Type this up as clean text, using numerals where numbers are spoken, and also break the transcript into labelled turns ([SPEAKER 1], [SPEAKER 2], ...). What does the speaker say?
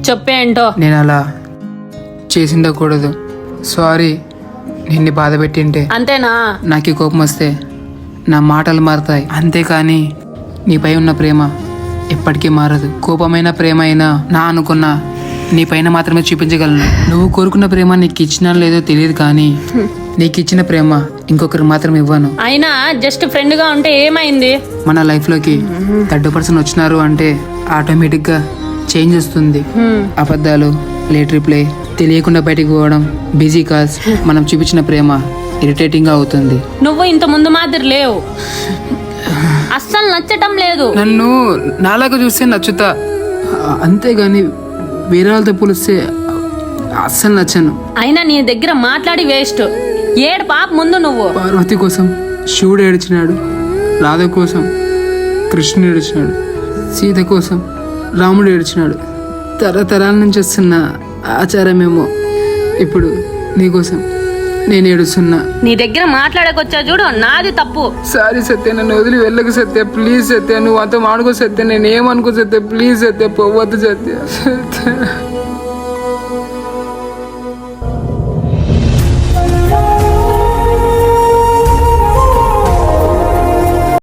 [SPEAKER 1] చెప్పేంటో.
[SPEAKER 2] నేను అలా చేసిండకూడదు. సారీ, నిన్ను బాధ పెట్టింటే.
[SPEAKER 1] అంతేనా?
[SPEAKER 2] నాకు కోపం వస్తే నా మాటలు మారుతాయి, అంతేకాని నీపై ఉన్న ప్రేమ ఎప్పటికీ మారదు. కోపమైన ప్రేమ అయినా నా అనుకున్న నీ పైన మాత్రమే చూపించగలను. నువ్వు కోరుకున్న ప్రేమ నీకు ఇచ్చినా లేదో తెలియదు, కానీ నీకు ఇచ్చిన ప్రేమ ఇంకొకరు మాత్రం ఇవ్వను.
[SPEAKER 1] అయినా జస్ట్ ఫ్రెండ్ గా ఉంటే ఏమైంది?
[SPEAKER 2] మన లైఫ్లోకి థర్డ్ పర్సన్ వచ్చినారు అంటే ఆటోమేటిక్గా చేంజ్ వస్తుంది. అబద్ధాలు, లేట్ రిప్లై, తెలియకుండా బయటికి పోవడం, బిజీ కాల్స్, మనం చూపించిన ప్రేమ ఇరిటేటింగ్గా అవుతుంది.
[SPEAKER 1] నువ్వు ఇంత ముందు మాదిరి లేవు, అస్సలు నచ్చటం లేదు.
[SPEAKER 2] నన్ను నాలాగా చూస్తే నచ్చుతా, అంతేగాని వేరే వాళ్ళతో పోలిస్తే అస్సలు నచ్చను.
[SPEAKER 1] అయినా నీ దగ్గర మాట్లాడి వేస్ట్. ఏడు పాప ముందు నువ్వు.
[SPEAKER 2] పార్వతి కోసం శివుడు ఏడ్చినాడు, రాధ కోసం కృష్ణుడు ఏడ్చినాడు, సీత కోసం రాముడు ఏడ్చినాడు. తరతరాల నుంచి వస్తున్న ఆచారమేమో ఇప్పుడు నీకోసం నేను ఏడుస్తున్నా.
[SPEAKER 1] నీ దగ్గర మాట్లాడకొచ్చా చూడు, నాది తప్పు.
[SPEAKER 2] సారీ సత్య, నన్ను వదిలి వెళ్ళకు సత్య, ప్లీజ్ సత్య. నువ్వు అంత మాడుకో సత్య, నేను ఏమనుకో సత్య, ప్లీజ్ సత్య, పోవద్దు సత్య.